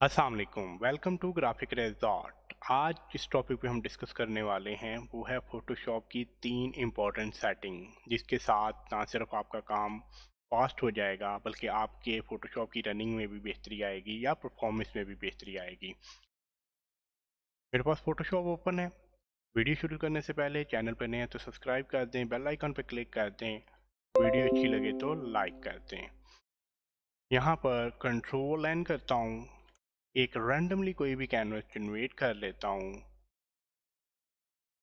अस्सलाम वालेकुम, welcome to graphic resort. आज जिस टॉपिक पे हम डिस्कस करने वाले हैं वो है फोटोशॉप की 3 इम्पॉर्टेंट सेटिंग, जिसके साथ ना सिर्फ आपका काम फास्ट हो जाएगा बल्कि आपके फोटोशॉप की रनिंग में भी बेहतरी आएगी या परफॉर्मेंस में भी बेहतरी आएगी। मेरे पास फोटोशॉप ओपन है। वीडियो शुरू करने से पहले चैनल पर नए हैं तो सब्सक्राइब कर दें, बेल आइकन पर क्लिक कर दें, वीडियो अच्छी लगे तो लाइक कर दें। यहाँ पर कंट्रोल एन करता हूँ, एक रैंडमली कोई भी कैनवस जनरेट कर लेता हूँ।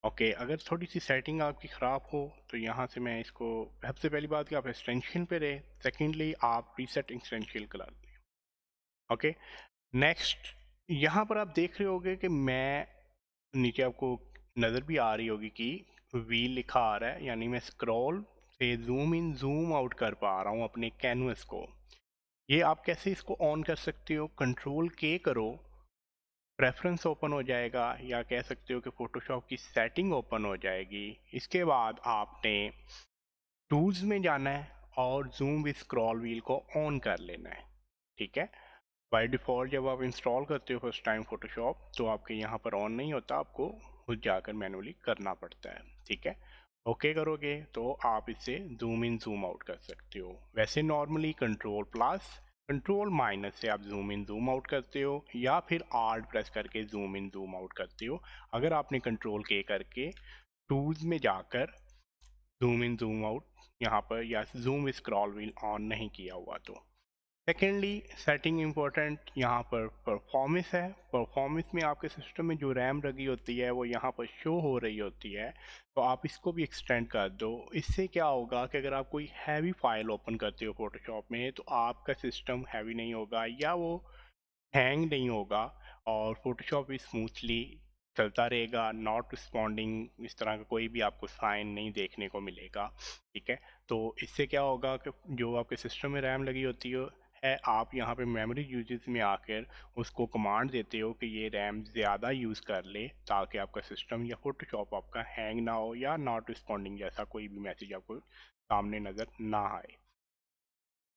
ओके, अगर थोड़ी सी सेटिंग आपकी ख़राब हो तो यहाँ से मैं इसको, सबसे पहली बात कि आप एक्सटेंशन पे रहे, सेकेंडली आप रीसेट एक्सटेंशियल करा दें। ओके, नेक्स्ट यहाँ पर आप देख रहे होगे कि मैं नीचे आपको नज़र भी आ रही होगी कि व्हील लिखा आ रहा है, यानी मैं स्क्रॉल से जूम इन जूम आउट कर पा रहा हूँ अपने कैनवस को। ये आप कैसे इसको ऑन कर सकते हो? कंट्रोल के करो, प्रेफरेंस ओपन हो जाएगा, या कह सकते हो कि फोटोशॉप की सेटिंग ओपन हो जाएगी। इसके बाद आपने टूल्स में जाना है और जूम विद स्क्रॉल व्हील को ऑन कर लेना है। ठीक है, बाय डिफ़ॉल्ट जब आप इंस्टॉल करते हो फर्स्ट टाइम फोटोशॉप तो आपके यहाँ पर ऑन नहीं होता, आपको खुद जाकर मैनुअली करना पड़ता है। ठीक है, ओके करोगे तो आप इसे जूम इन जूम आउट कर सकते हो। वैसे normally control plus control minus से आप जूम इन जूम आउट करते हो, या फिर आर्ट प्रेस करके जूम इन जूम आउट करते हो। अगर आपने कंट्रोल के करके टूल्स में जाकर जूम इन जूम आउट यहाँ पर या जूम स्क्रॉल व्हील ऑन नहीं किया हुआ तो। सेकेंडली सेटिंग इम्पोर्टेंट यहाँ पर परफॉर्मेंस है। परफॉर्मेंस में आपके सिस्टम में जो रैम लगी होती है वो यहाँ पर शो हो रही होती है, तो आप इसको भी एक्सटेंड कर दो। इससे क्या होगा कि अगर आप कोई हैवी फाइल ओपन करते हो फोटोशॉप में तो आपका सिस्टम हैवी नहीं होगा या वो हैंग नहीं होगा, और फोटोशॉप भी स्मूथली चलता रहेगा। नॉट रिस्पॉन्डिंग इस तरह का कोई भी आपको साइन नहीं देखने को मिलेगा। ठीक है, तो इससे क्या होगा कि जो आपके सिस्टम में रैम लगी होती है, आप यहाँ पे मेमोरी यूजेस में आकर उसको कमांड देते हो कि ये रैम ज़्यादा यूज़ कर ले, ताकि आपका सिस्टम या फोटोशॉप आपका हैंग ना हो या नॉट रिस्पॉन्डिंग जैसा कोई भी मैसेज आपको सामने नज़र ना आए।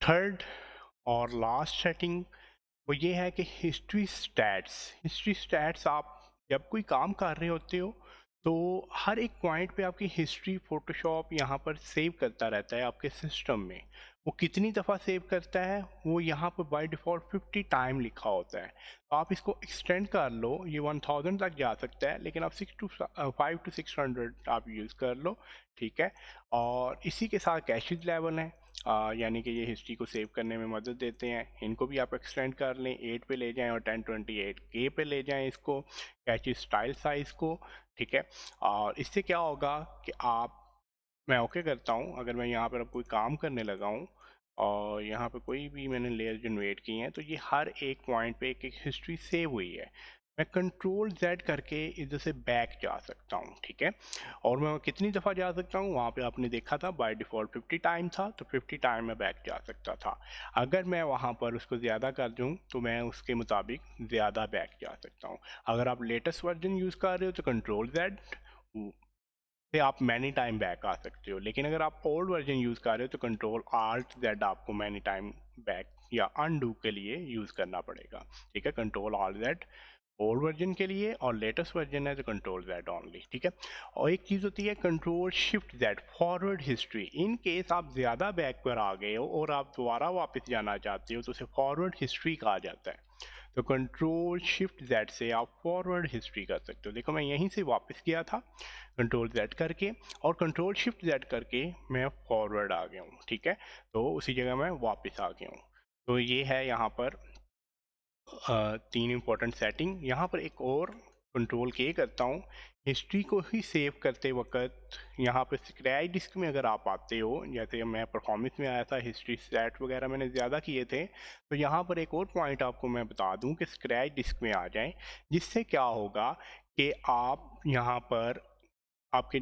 थर्ड और लास्ट सेटिंग वो ये है कि हिस्ट्री स्टैट्स आप जब कोई काम कर रहे होते हो तो हर एक पॉइंट पे आपकी हिस्ट्री फोटोशॉप यहाँ पर सेव करता रहता है आपके सिस्टम में। वो कितनी दफ़ा सेव करता है वो यहाँ पर बाय डिफ़ॉल्ट 50 टाइम लिखा होता है। तो आप इसको एक्सटेंड कर लो, ये 1000 तक जा सकता है, लेकिन आप 5 to 600 आप यूज़ कर लो। ठीक है, और इसी के साथ कैशेज लेवल हैं, यानी कि ये हिस्ट्री को सेव करने में मदद देते हैं। इनको भी आप एक्सटेंड कर लें, 8 पे ले जाएं और 1028K पे ले जाएं इसको, कैची स्टाइल साइज़ को। ठीक है, और इससे क्या होगा कि आप, मैं ओके करता हूँ, अगर मैं यहाँ पर अब कोई काम करने लगा हूँ और यहाँ पे कोई भी मैंने लेयर जनरेट की हैं तो ये हर एक पॉइंट पे एक एक हिस्ट्री सेव हुई है। मैं कंट्रोल जेड करके इधर से बैक जा सकता हूँ। ठीक है, और मैं कितनी दफ़ा जा सकता हूँ, वहाँ पे आपने देखा था बाय डिफ़ॉल्ट 50 टाइम था, तो 50 टाइम में बैक जा सकता था। अगर मैं वहाँ पर उसको ज़्यादा कर दूँ तो मैं उसके मुताबिक ज़्यादा बैक जा सकता हूँ। अगर आप लेटेस्ट वर्जन यूज़ कर रहे हो तो कंट्रोल जेड से आप मैनी टाइम बैक आ सकते हो, लेकिन अगर आप ओल्ड वर्जन यूज़ कर रहे हो तो कंट्रोल आल्ट जेड आपको मैनी टाइम बैक या अनडू के लिए यूज़ करना पड़ेगा। ठीक है, control alt Z old version के लिए, और लेटेस्ट वर्जन है तो कंट्रोल जेड ओनली। ठीक है, और एक चीज़ होती है control shift Z forward history. In case आप ज़्यादा बैक पर आ गए हो और आप दोबारा वापस जाना चाहते हो तो उसे फॉरवर्ड हिस्ट्री कहा जाता है। तो कंट्रोल शिफ्ट जेड से आप फॉरवर्ड हिस्ट्री कर सकते हो। देखो मैं यहीं से वापस गया था कंट्रोल जेड करके, और कंट्रोल शिफ्ट जेड करके मैं फॉरवर्ड आ गया हूँ। ठीक है, तो उसी जगह मैं वापस आ गया हूँ। तो ये है यहाँ पर 3 इम्पोर्टेंट सेटिंग। यहाँ पर एक और कंट्रोल के करता हूँ, हिस्ट्री को ही सेव करते वक्त यहाँ पर स्क्रैच डिस्क में अगर आप आते हो, जैसे मैं परफॉर्मेंस में आया था, हिस्ट्री सेट वगैरह मैंने ज़्यादा किए थे, तो यहाँ पर एक और पॉइंट आपको मैं बता दूँ कि स्क्रैच डिस्क में आ जाएं, जिससे क्या होगा कि आप यहाँ पर आपके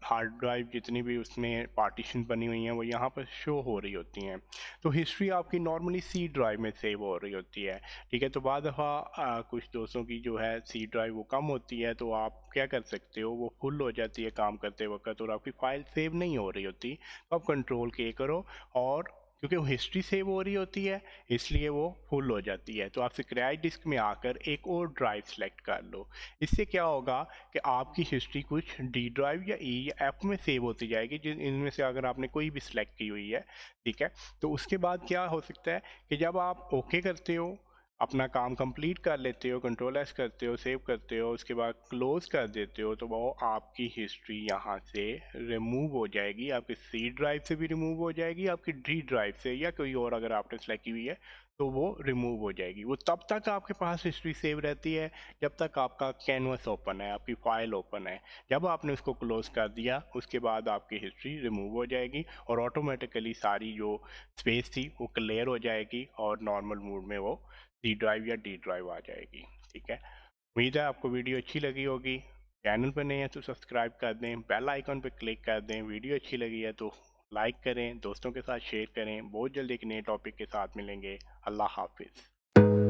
हार्ड ड्राइव जितनी भी उसमें पार्टीशन बनी हुई हैं वो यहाँ पर शो हो रही होती हैं। तो हिस्ट्री आपकी नॉर्मली सी ड्राइव में सेव हो रही होती है। ठीक है, तो बाद दफ़ा कुछ दोस्तों की जो है सी ड्राइव वो कम होती है, तो आप क्या कर सकते हो, वो फुल हो जाती है काम करते वक्त और आपकी फ़ाइल सेव नहीं हो रही होती, तो आप कंट्रोल के करो और क्योंकि वो हिस्ट्री सेव हो रही होती है, इसलिए वो फुल हो जाती है। तो आप स्क्रैच डिस्क में आकर एक और ड्राइव सेलेक्ट कर लो। इससे क्या होगा कि आपकी हिस्ट्री कुछ डी ड्राइव या ई या एफ में सेव होती जाएगी, जिन इनमें से अगर आपने कोई भी सिलेक्ट की हुई है, ठीक है। तो उसके बाद क्या हो सकता है कि जब आप ओके करते हो, अपना काम कंप्लीट कर लेते हो, कंट्रोल एस करते हो, सेव करते हो, उसके बाद क्लोज कर देते हो, तो वो आपकी हिस्ट्री यहाँ से रिमूव हो जाएगी। आपकी सी ड्राइव से भी रिमूव हो जाएगी, आपकी डी ड्राइव से या कोई और अगर आपने सेलेक्ट की हुई है तो वो रिमूव हो जाएगी। वो तब तक आपके पास हिस्ट्री सेव रहती है जब तक आपका कैनवस ओपन है, आपकी फाइल ओपन है। जब आपने उसको क्लोज कर दिया, उसके बाद आपकी हिस्ट्री रिमूव हो जाएगी और ऑटोमेटिकली सारी जो स्पेस थी वो क्लियर हो जाएगी और नॉर्मल मोड में वो सी ड्राइव या डी ड्राइव आ जाएगी। ठीक है, उम्मीद है आपको वीडियो अच्छी लगी होगी। चैनल पर नए हैं तो सब्सक्राइब कर दें, बेल आइकन पर क्लिक कर दें। वीडियो अच्छी लगी है तो लाइक करें, दोस्तों के साथ शेयर करें। बहुत जल्द एक नए टॉपिक के साथ मिलेंगे। अल्लाह हाफिज़।